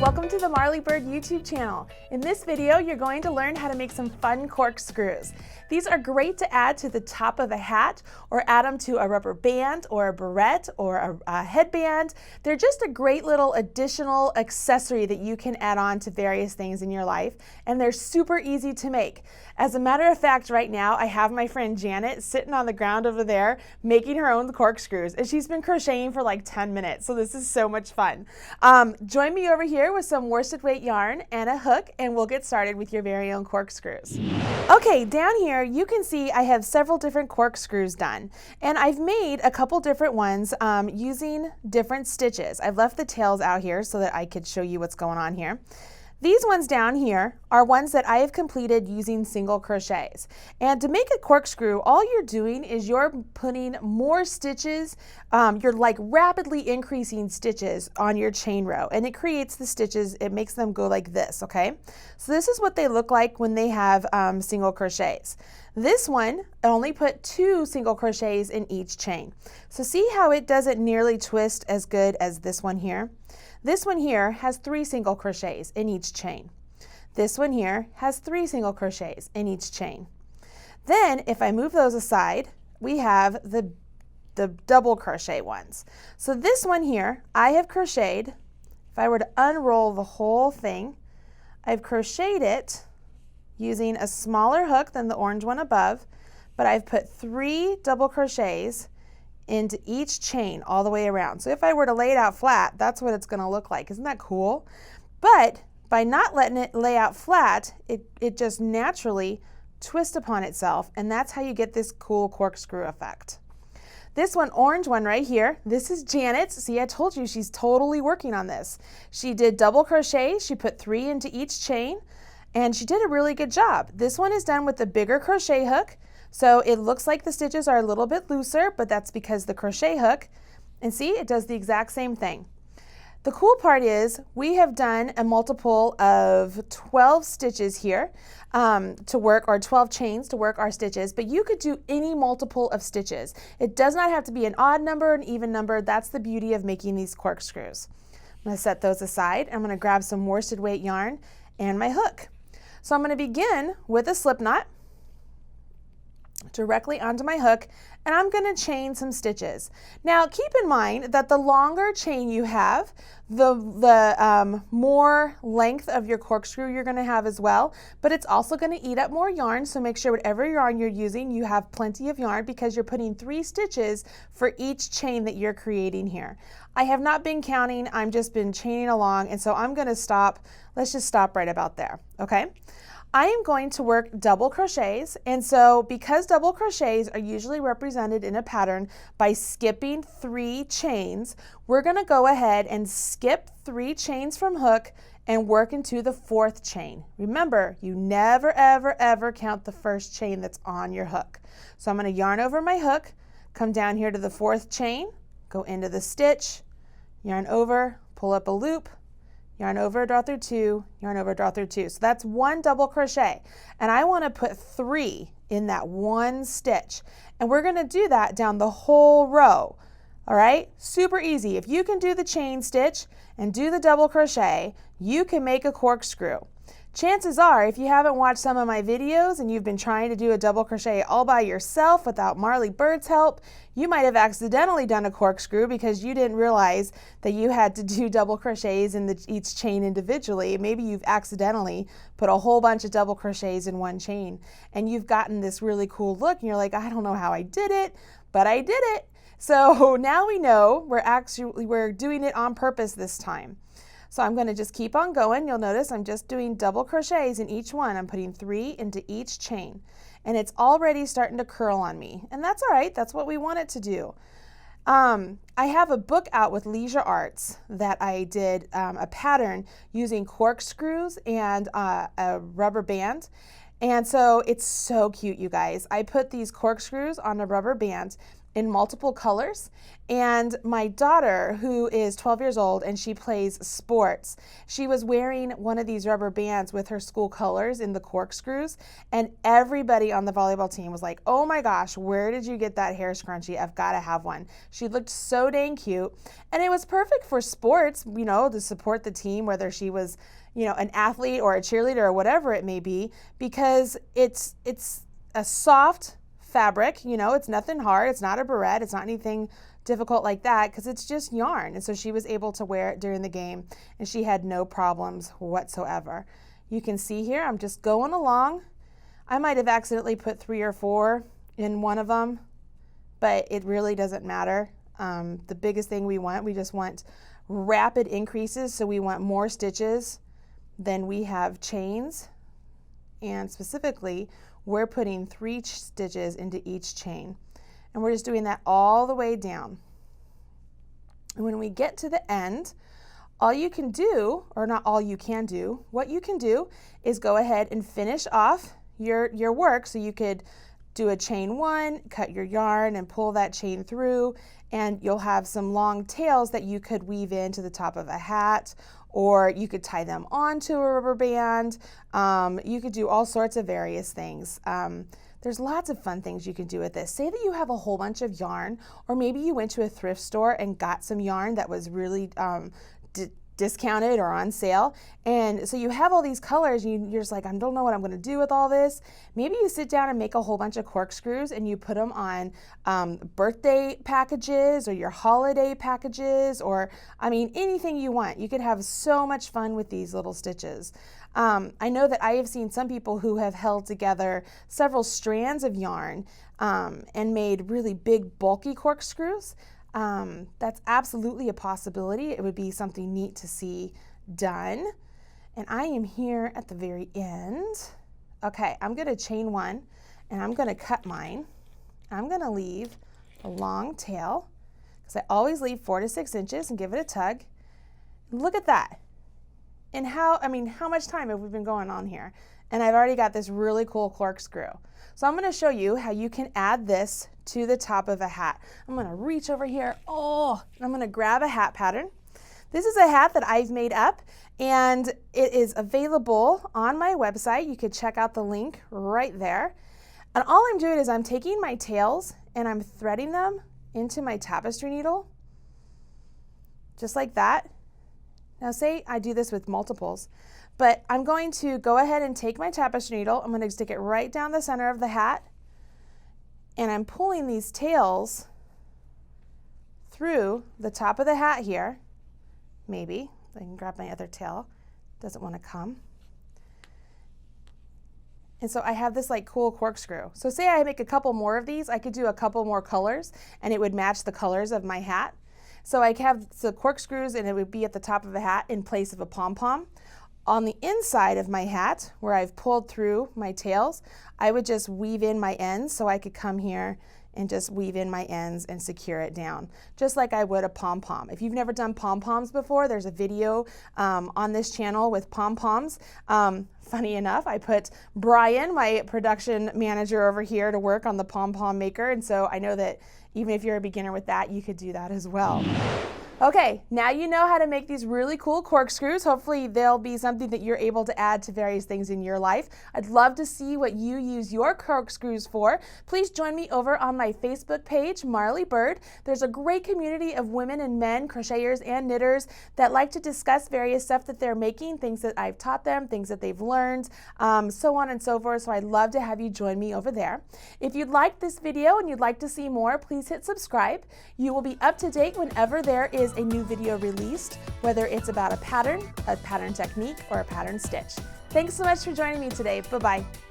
welcome to the Marley Bird YouTube channel. In this video, you're going to learn how to make some fun corkscrews. These are great to add to the top of a hat or add them to a rubber band or a barrette or a headband. They're just a great little additional accessory that you can add on to various things in your life, and they're super easy to make. As a matter of fact, right now, I have my friend Janet sitting on the ground over there making her own corkscrews, and she's been crocheting for like 10 minutes, so this is so much fun. Join me over here with some worsted weight yarn and a hook, and we'll get started with your very own corkscrews. Okay, down here you can see I have several different corkscrews done, and I've made a couple different ones using different stitches. I've left the tails out here so that I could show you what's going on here. These ones down here are ones that I have completed using single crochets. And to make a corkscrew, all you're doing is you're putting more stitches, you're like rapidly increasing stitches on your chain row, and it creates the stitches, it makes them go like this, okay? So this is what they look like when they have single crochets. This one, I only put 2 single crochets in each chain. So see how it doesn't nearly twist as good as this one here? This one here has 3 single crochets in each chain. This one here has 3 single crochets in each chain. Then if I move those aside, we have the double crochet ones. So this one here, I have crocheted, if I were to unroll the whole thing, I've crocheted it using a smaller hook than the orange one above, but I've put 3 double crochets into each chain all the way around. So if I were to lay it out flat, that's what it's going to look like. Isn't that cool? But by not letting it lay out flat, it just naturally twists upon itself, and that's how you get this cool corkscrew effect. This one, orange one right here, this is Janet's. See, I told you she's totally working on this. She did double crochet, she put 3 into each chain, and she did a really good job. This one is done with the bigger crochet hook. So it looks like the stitches are a little bit looser, but that's because the crochet hook, and see, it does the exact same thing. The cool part is we have done a multiple of 12 stitches here to work, or 12 chains to work our stitches, but you could do any multiple of stitches. It does not have to be an odd number, an even number. That's the beauty of making these corkscrews. I'm going to set those aside. I'm going to grab some worsted weight yarn and my hook. So I'm going to begin with a slip knot directly onto my hook, and I'm going to chain some stitches. Now keep in mind that the longer chain you have, the more length of your corkscrew you're going to have as well, but it's also going to eat up more yarn, so make sure whatever yarn you're using, you have plenty of yarn, because you're putting 3 stitches for each chain that you're creating here. I have not been counting, I've just been chaining along, and so I'm going to stop. Let's just stop right about there, okay? I am going to work double crochets, and so because double crochets are usually represented in a pattern by skipping 3 chains, we're going to go ahead and skip 3 chains from hook and work into the 4th chain. Remember, you never ever count the first chain that's on your hook. So I'm going to yarn over my hook, come down here to the 4th chain, go into the stitch, yarn over, pull up a loop, yarn over, draw through 2, yarn over, draw through 2. So that's 1 double crochet, and I want to put 3 in that 1 stitch, and we're going to do that down the whole row. All right, super easy. If you can do the chain stitch and do the double crochet, you can make a corkscrew. Chances are, if you haven't watched some of my videos and you've been trying to do a double crochet all by yourself without Marley Bird's help, you might have accidentally done a corkscrew because you didn't realize that you had to do double crochets in each chain individually. Maybe you've accidentally put a whole bunch of double crochets in 1 chain, and you've gotten this really cool look, and you're like, I don't know how I did it, but I did it. So now we know we're doing it on purpose this time. So I'm going to just keep on going. You'll notice I'm just doing double crochets in each one. I'm putting 3 into each chain, and it's already starting to curl on me, and that's all right. That's what we want it to do. I have a book out with Leisure Arts that I did a pattern using corkscrews and a rubber band. And so it's so cute, you guys. I put these corkscrews on a rubber band, in multiple colors. And my daughter, who is 12 years old and she plays sports, she was wearing one of these rubber bands with her school colors in the corkscrews, and everybody on the volleyball team was like, oh my gosh, where did you get that hair scrunchie? I've got to have one. She looked so dang cute, and it was perfect for sports, you know, to support the team, whether she was, you know, an athlete or a cheerleader or whatever it may be, because it's a soft fabric, you know, it's nothing hard, it's not a barrette, it's not anything difficult like that, because it's just yarn. And so she was able to wear it during the game and she had no problems whatsoever. You can see here, I'm just going along. I might have accidentally put 3 or 4 in one of them, but it really doesn't matter. The biggest thing we just want rapid increases, so we want more stitches than we have chains, and specifically we're putting 3 stitches into each chain, and we're just doing that all the way down. And when we get to the end, all you can do, or not all you can do, what you can do is go ahead and finish off your work. So you could do a chain 1, cut your yarn and pull that chain through, and you'll have some long tails that you could weave into the top of a hat, or you could tie them onto a rubber band. You could do all sorts of various things. There's lots of fun things you can do with this. Say that you have a whole bunch of yarn, or maybe you went to a thrift store and got some yarn that was really discounted or on sale, and so you have all these colors and you're just like, I don't know what I'm going to do with all this. Maybe you sit down and make a whole bunch of corkscrews and you put them on birthday packages or your holiday packages, or I mean anything you want. You could have so much fun with these little stitches. I know that I have seen some people who have held together several strands of yarn and made really big bulky corkscrews. That's absolutely a possibility. It would be something neat to see done. And I am here at the very end. Okay, I'm going to chain 1 and I'm going to cut mine. I'm going to leave a long tail, because I always leave 4 to 6 inches, and give it a tug. Look at that. And how much time have we been going on here? And I've already got this really cool corkscrew. So I'm going to show you how you can add this to the top of a hat. I'm going to reach over here. Oh, I'm going to grab a hat pattern. This is a hat that I've made up, and it is available on my website. You could check out the link right there. And all I'm doing is I'm taking my tails and I'm threading them into my tapestry needle, just like that. Now say I do this with multiples, but I'm going to go ahead and take my tapestry needle. I'm going to stick it right down the center of the hat, and I'm pulling these tails through the top of the hat here. Maybe I can grab my other tail. Doesn't want to come. And so I have this like cool corkscrew. So say I make a couple more of these, I could do a couple more colors and it would match the colors of my hat. So I have the corkscrews and it would be at the top of a hat in place of a pom-pom. On the inside of my hat, where I've pulled through my tails, I would just weave in my ends, so I could come here and just weave in my ends and secure it down, just like I would a pom-pom. If you've never done pom-poms before, there's a video on this channel with pom-poms. Funny enough, I put Brian, my production manager, over here to work on the pom-pom maker, and so I know that even if you're a beginner with that, you could do that as well. Okay, now you know how to make these really cool corkscrews. Hopefully they'll be something that you're able to add to various things in your life. I'd love to see what you use your corkscrews for. Please join me over on my Facebook page, Marley Bird. There's a great community of women and men, crocheters and knitters, that like to discuss various stuff that they're making, things that I've taught them, things that they've learned, so on and so forth. So I'd love to have you join me over there. If you'd like this video and you'd like to see more, please hit subscribe. You will be up to date whenever there is a new video released, whether it's about a pattern technique, or a pattern stitch. Thanks so much for joining me today. Bye-bye.